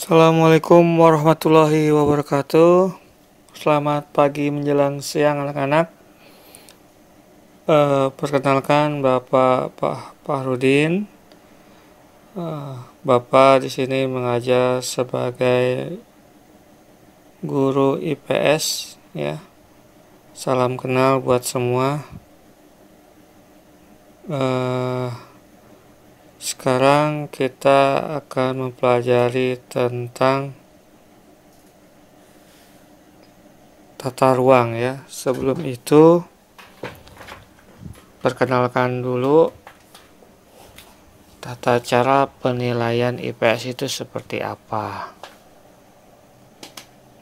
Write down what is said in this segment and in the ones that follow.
Assalamualaikum warahmatullahi wabarakatuh. Selamat pagi menjelang siang anak-anak. Perkenalkan Bapak Fahrudin. Bapak di sini mengajar sebagai guru IPS ya. Salam kenal buat semua. Sekarang kita akan mempelajari tentang tata ruang ya. Sebelum itu perkenalkan dulu tata cara penilaian IPS itu seperti apa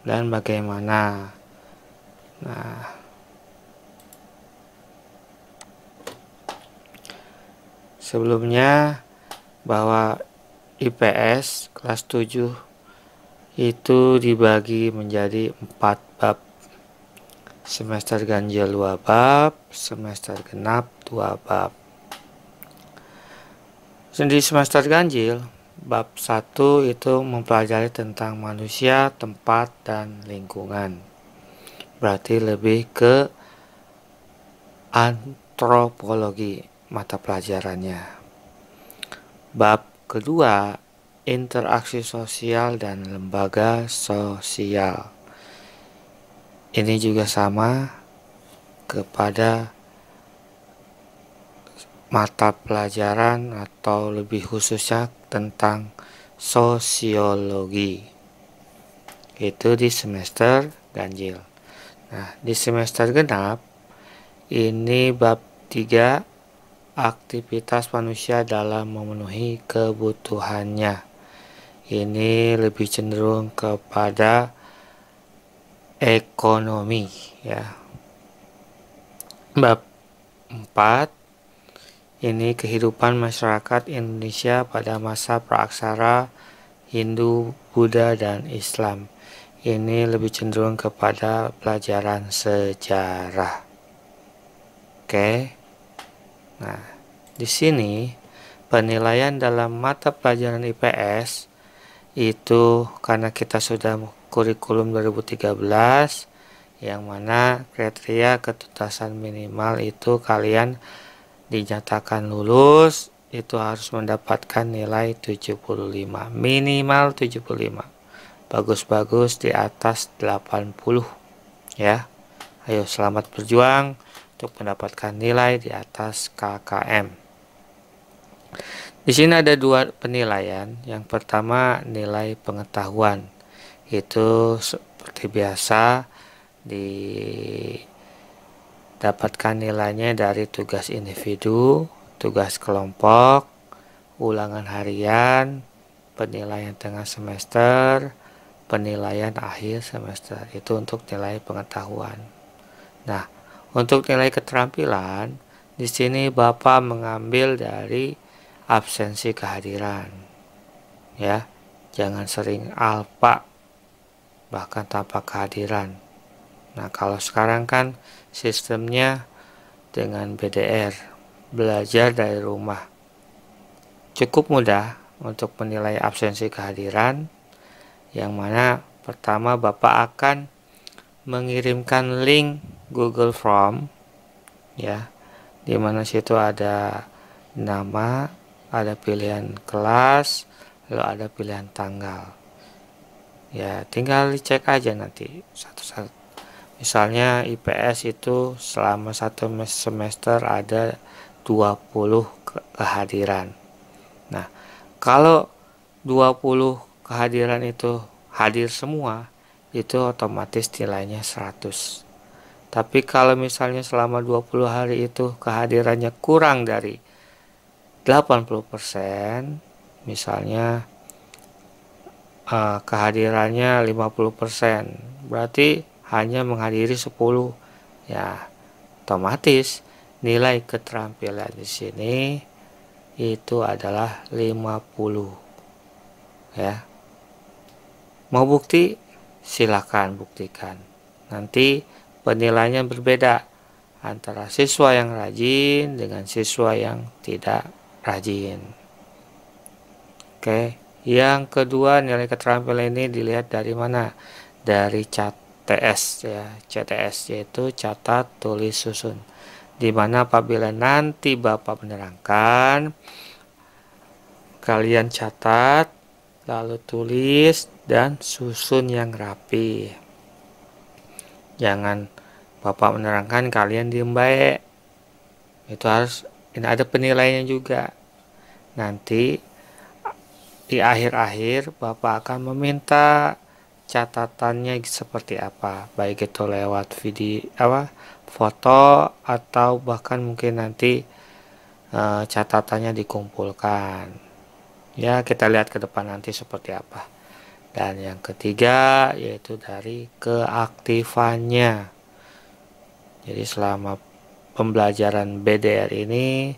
dan bagaimana. Nah, sebelumnya bahwa IPS kelas 7 itu dibagi menjadi 4 bab. Semester ganjil 2 bab, semester genap 2 bab. Di semester ganjil, bab 1 itu mempelajari tentang manusia, tempat, dan lingkungan. Berarti lebih ke antropologi mata pelajarannya. Bab kedua, interaksi sosial dan lembaga sosial. Ini juga sama kepada mata pelajaran atau lebih khususnya tentang sosiologi. Itu di semester ganjil. Nah, di semester genap ini bab 3, aktivitas manusia dalam memenuhi kebutuhannya. Ini lebih cenderung kepada ekonomi ya. Bab 4 ini kehidupan masyarakat Indonesia pada masa praaksara Hindu, Buddha, dan Islam. Ini lebih cenderung kepada pelajaran sejarah. Oke. Nah, di sini penilaian dalam mata pelajaran IPS itu karena kita sudah kurikulum 2013 yang mana kriteria ketuntasan minimal itu kalian dinyatakan lulus itu harus mendapatkan nilai 75, minimal 75. Bagus-bagus di atas 80 ya. Ayo selamat berjuang untuk mendapatkan nilai di atas KKM. Di sini ada 2 penilaian. Yang pertama nilai pengetahuan. Itu seperti biasa didapatkan nilainya dari tugas individu, tugas kelompok, ulangan harian, penilaian tengah semester, penilaian akhir semester. Itu untuk nilai pengetahuan. Nah, untuk nilai keterampilan, di sini Bapak mengambil dari absensi kehadiran. Ya, jangan sering alpa bahkan tanpa kehadiran. Nah, kalau sekarang kan sistemnya dengan BDR, belajar dari rumah. Cukup mudah untuk menilai absensi kehadiran, yang mana pertama Bapak akan mengirimkan link Google Form ya, di mana situ ada nama, ada pilihan kelas, lalu ada pilihan tanggal. Ya, tinggal dicek aja nanti satu-satu. Misalnya IPS itu selama 1 semester ada 20 kehadiran. Nah, kalau 20 kehadiran itu hadir semua, itu otomatis nilainya 100. Tapi kalau misalnya selama 20 hari itu kehadirannya kurang dari 80%, misalnya kehadirannya 50%, berarti hanya menghadiri 10. Ya, otomatis nilai keterampilan di sini itu adalah 50. Ya. Mau bukti? Silakan buktikan. Nanti penilaiannya berbeda antara siswa yang rajin dengan siswa yang tidak rajin. Oke, Yang kedua, nilai keterampilan ini dilihat dari mana? Dari CTS ya, CTS yaitu catat, tulis, susun. Dimana apabila nanti Bapak menerangkan, kalian catat, lalu tulis dan susun yang rapi. Jangan Bapak menerangkan kalian diem baik. Itu harus, ini ada penilaiannya juga. Nanti di akhir-akhir Bapak akan meminta catatannya seperti apa, baik itu lewat video foto atau bahkan mungkin nanti catatannya dikumpulkan. Ya, kita lihat ke depan nanti seperti apa. Dan yang ketiga yaitu dari keaktifannya. Jadi selama pembelajaran BDR ini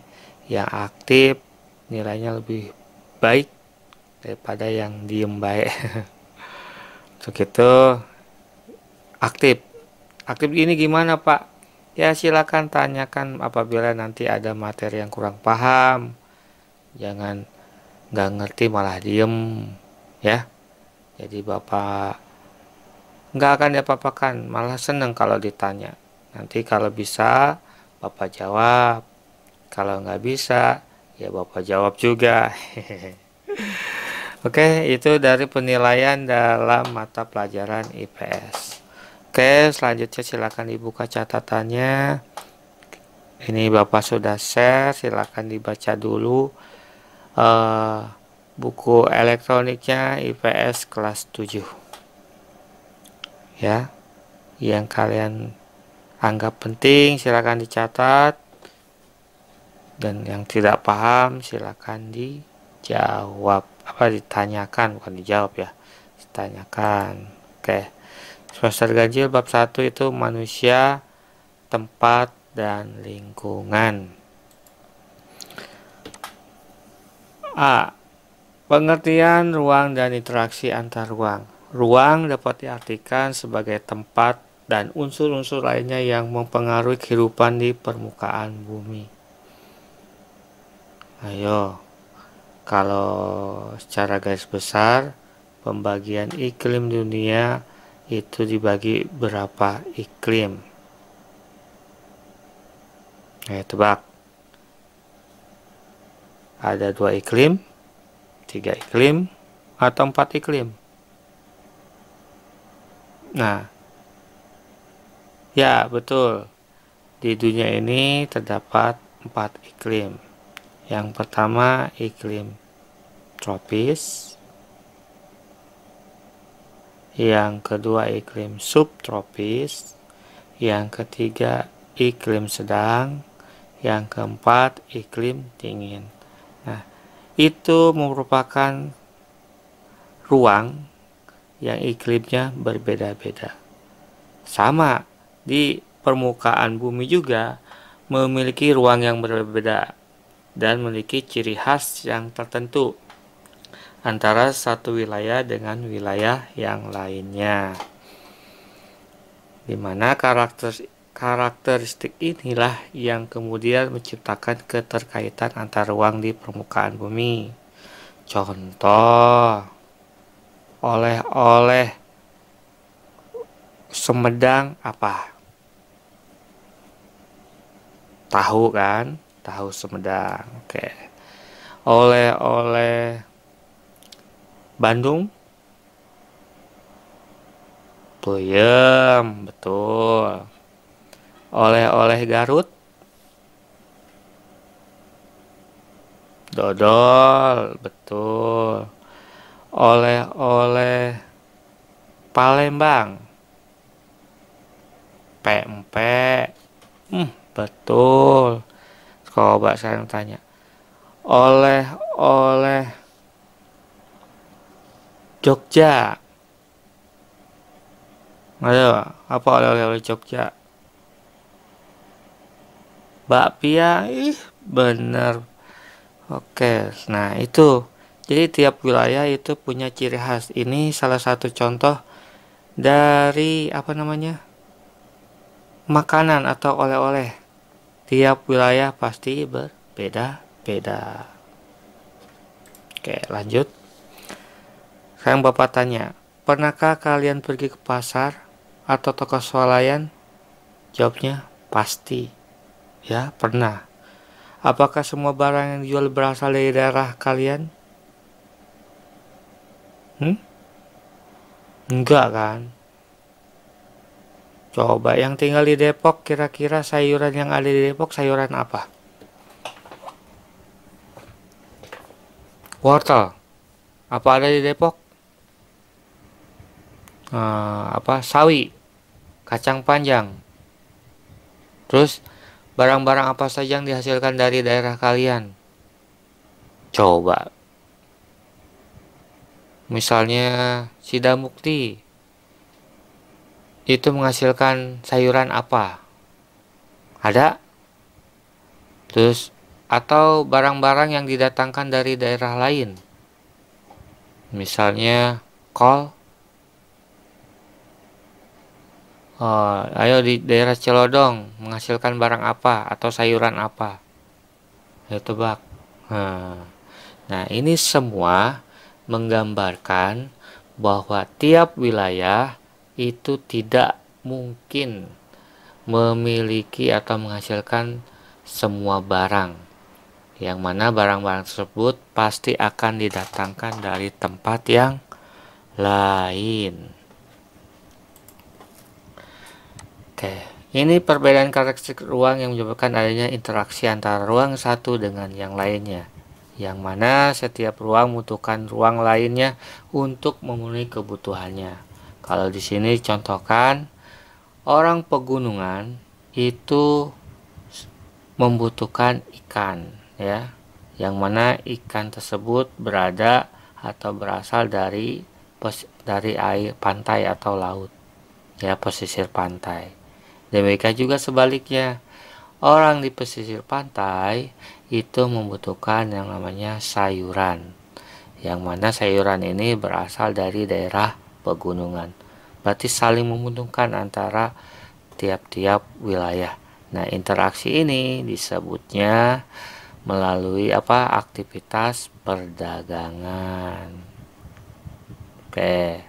yang aktif nilainya lebih baik daripada yang diem baik. Untuk itu aktif. Aktif ini gimana Pak? Ya silakan tanyakan apabila nanti ada materi yang kurang paham. Jangan nggak ngerti malah diem ya. Jadi Bapak nggak akan diapa-apakan, malah seneng kalau ditanya. Nanti kalau bisa Bapak jawab. Kalau nggak bisa ya Bapak jawab juga. Oke, itu dari penilaian dalam mata pelajaran IPS. Oke, selanjutnya silakan dibuka catatannya. Ini Bapak sudah share, silakan dibaca dulu buku elektroniknya IPS kelas 7. Ya, yang kalian anggap penting silakan dicatat, dan yang tidak paham silakan dijawab. Ditanyakan, bukan dijawab ya, ditanyakan. Oke, semester ganjil bab 1 itu manusia, tempat, dan lingkungan. A. Pengertian ruang dan interaksi antar ruang. Ruang dapat diartikan sebagai tempat dan unsur-unsur lainnya yang mempengaruhi kehidupan di permukaan bumi. Ayo, kalau secara garis besar pembagian iklim dunia itu dibagi berapa iklim? Tebak. Ada 2 iklim, 3 iklim, atau 4 iklim? Nah, ya betul. Di dunia ini terdapat 4 iklim. Yang pertama iklim tropis, yang kedua iklim subtropis, yang ketiga iklim sedang, yang keempat iklim dingin. Nah, itu merupakan ruang yang iklimnya berbeda-beda. Sama di permukaan bumi juga memiliki ruang yang berbeda dan memiliki ciri khas yang tertentu antara satu wilayah dengan wilayah yang lainnya, dimana karakteristik inilah yang kemudian menciptakan keterkaitan antar ruang di permukaan bumi. Contoh, oleh-oleh Sumedang apa? Tahu kan? Tahu Sumedang. Oke. Oleh-oleh Bandung, puyem, betul. Oleh-oleh Garut, dodol, betul. Oleh-oleh Palembang, pempek, betul. Coba saya tanya, oleh-oleh Jogja, ayo, apa oleh-oleh Jogja? Bakpia, bener. Oke, nah itu. Jadi tiap wilayah itu punya ciri khas. Ini salah satu contoh dari makanan atau oleh-oleh. Tiap wilayah pasti berbeda-beda. Oke, lanjut. Sekarang Bapak tanya, pernahkah kalian pergi ke pasar atau toko swalayan? Jawabnya, pasti. Ya, pernah. Apakah semua barang yang dijual berasal dari daerah kalian? Hmm? Enggak kan? Coba yang tinggal di Depok, kira-kira sayuran yang ada di Depok sayuran apa? Wortel. Apa ada di Depok? Sawi, kacang panjang. Terus barang-barang apa saja yang dihasilkan dari daerah kalian? Coba, misalnya Sidamukti itu menghasilkan sayuran apa? Ada? Terus atau barang-barang yang didatangkan dari daerah lain? Misalnya kol. Ayo di daerah Celodong menghasilkan barang apa atau sayuran apa? Ayo tebak. Nah, ini semua menggambarkan bahwa tiap wilayah itu tidak mungkin memiliki atau menghasilkan semua barang, yang mana barang-barang tersebut pasti akan didatangkan dari tempat yang lain. Oke, ini perbedaan karakteristik ruang yang menyebabkan adanya interaksi antara ruang satu dengan yang lainnya, yang mana setiap ruang membutuhkan ruang lainnya untuk memenuhi kebutuhannya. Kalau di sini contohkan, orang pegunungan itu membutuhkan ikan, ya, yang mana ikan tersebut berada atau berasal dari air pantai atau laut, ya, pesisir pantai. Demikian juga sebaliknya, orang di pesisir pantai itu membutuhkan yang namanya sayuran, yang mana sayuran ini berasal dari daerah pegunungan. Berarti saling menguntungkan antara tiap-tiap wilayah. Nah, interaksi ini disebutnya melalui aktivitas perdagangan. Oke,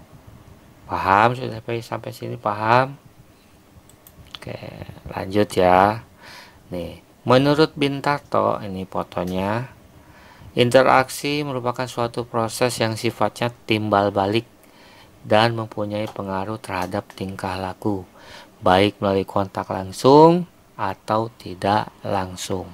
paham? Sudah sampai sini paham? Oke, lanjut ya. Nih, menurut Bintarto, ini fotonya, interaksi merupakan suatu proses yang sifatnya timbal balik dan mempunyai pengaruh terhadap tingkah laku, baik melalui kontak langsung atau tidak langsung.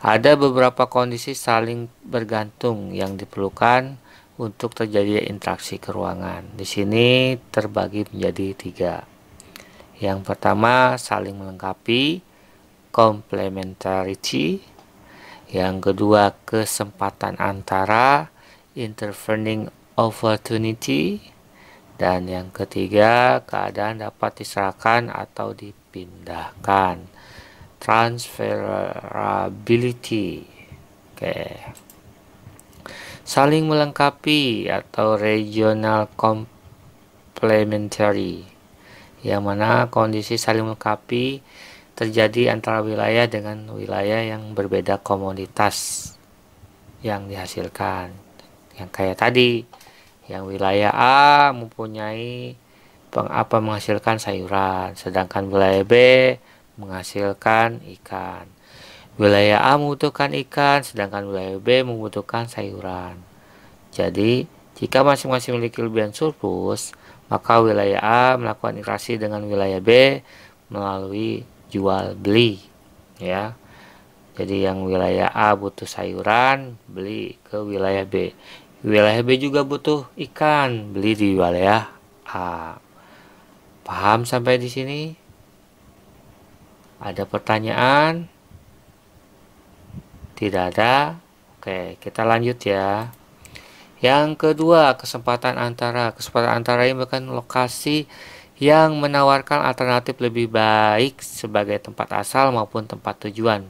Ada beberapa kondisi saling bergantung yang diperlukan untuk terjadi interaksi ke ruangan. Di sini terbagi menjadi 3. Yang pertama, saling melengkapi, complementarity. Yang kedua, kesempatan antara, intervening opportunity. Dan yang ketiga, keadaan dapat diserahkan atau dipindahkan, transferability. Oke. Saling melengkapi atau regional complementary, yang mana kondisi saling melengkapi terjadi antara wilayah dengan wilayah yang berbeda komoditas yang dihasilkan. Yang kayak tadi, yang wilayah A mempunyai menghasilkan sayuran, sedangkan wilayah B menghasilkan ikan. Wilayah A membutuhkan ikan, sedangkan wilayah B membutuhkan sayuran. Jadi, jika masing-masing memiliki kelebihan surplus, maka wilayah A melakukan interaksi dengan wilayah B melalui jual beli, ya. Jadi yang wilayah A butuh sayuran, beli ke wilayah B. Wilayah B juga butuh ikan, beli di wilayah A. Paham sampai di sini? Ada pertanyaan? Tidak ada? Oke, kita lanjut ya. Yang kedua, kesempatan antara. Kesempatan antara ini bukan lokasi yang menawarkan alternatif lebih baik sebagai tempat asal maupun tempat tujuan,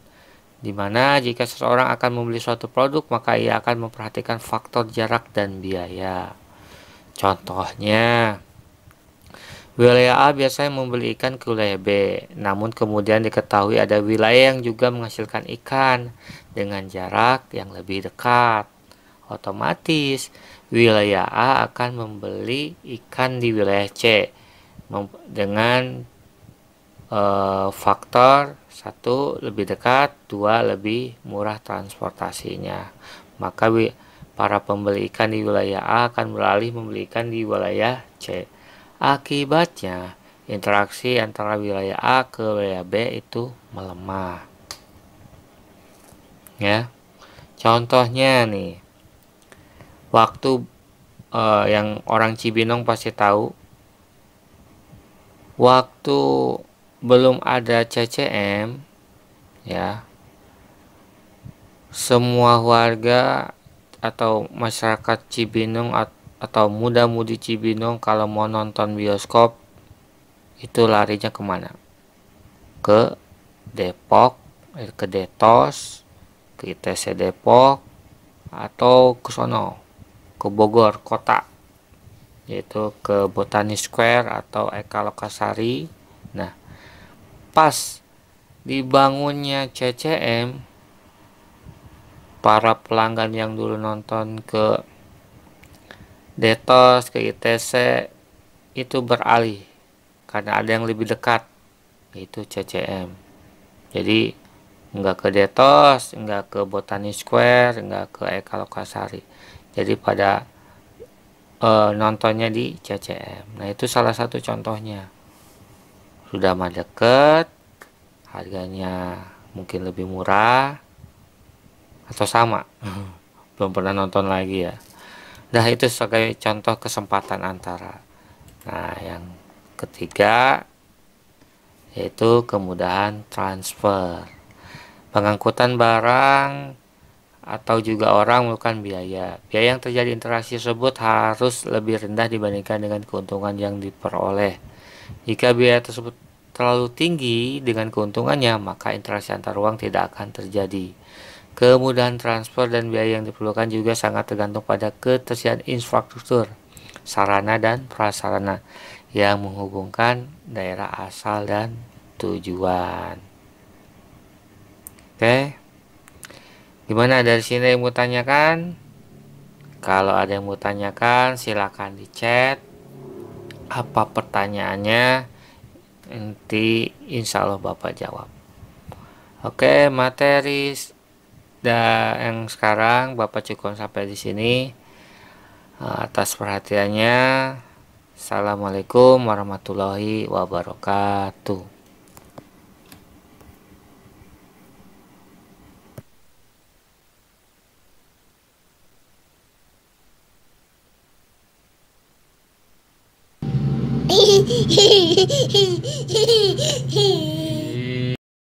di mana jika seseorang akan membeli suatu produk, maka ia akan memperhatikan faktor jarak dan biaya. Contohnya, wilayah A biasanya membeli ikan ke wilayah B, namun kemudian diketahui ada wilayah yang juga menghasilkan ikan dengan jarak yang lebih dekat. otomatis wilayah A akan membeli ikan di wilayah C dengan faktor 1 lebih dekat, 2 lebih murah transportasinya. Maka para pembeli ikan di wilayah A akan beralih membeli ikan di wilayah C. Akibatnya, interaksi antara wilayah A ke wilayah B itu melemah. Ya, contohnya nih, waktu yang orang Cibinong pasti tahu, waktu belum ada CCM, ya, semua warga atau masyarakat Cibinong atau muda-mudi Cibinong kalau mau nonton bioskop itu larinya kemana? Ke Depok, ke Detos, ke ITC Depok, atau ke sono, ke Bogor kota, yaitu ke Botani Square atau Eka Lokasari. Nah, pas dibangunnya CCM, para pelanggan yang dulu nonton ke Detos, ke ITC itu beralih karena ada yang lebih dekat, yaitu CCM. Jadi nggak ke Detos, nggak ke Botani Square, nggak ke Eka Lokasari. Jadi pada nontonnya di CCM. Nah, itu salah satu contohnya. Sudah mah deket, harganya mungkin lebih murah atau sama. Belum pernah nonton lagi ya. Nah, itu sebagai contoh kesempatan antara. Nah, yang ketiga yaitu kemudahan transfer. Pengangkutan barang atau juga orang memerlukan biaya. Biaya yang terjadi interaksi tersebut harus lebih rendah dibandingkan dengan keuntungan yang diperoleh. Jika biaya tersebut terlalu tinggi dengan keuntungannya, maka interaksi antar uang tidak akan terjadi. Kemudahan transfer dan biaya yang diperlukan juga sangat tergantung pada ketersediaan infrastruktur, sarana dan prasarana yang menghubungkan daerah asal dan tujuan. Oke, gimana dari sini yang mau tanyakan? Kalau ada yang mau tanyakan, silakan di chat. Apa pertanyaannya? Nanti insya Allah Bapak jawab. Oke, materi yang sekarang Bapak cukup sampai di sini. Atas perhatiannya. Assalamualaikum warahmatullahi wabarakatuh.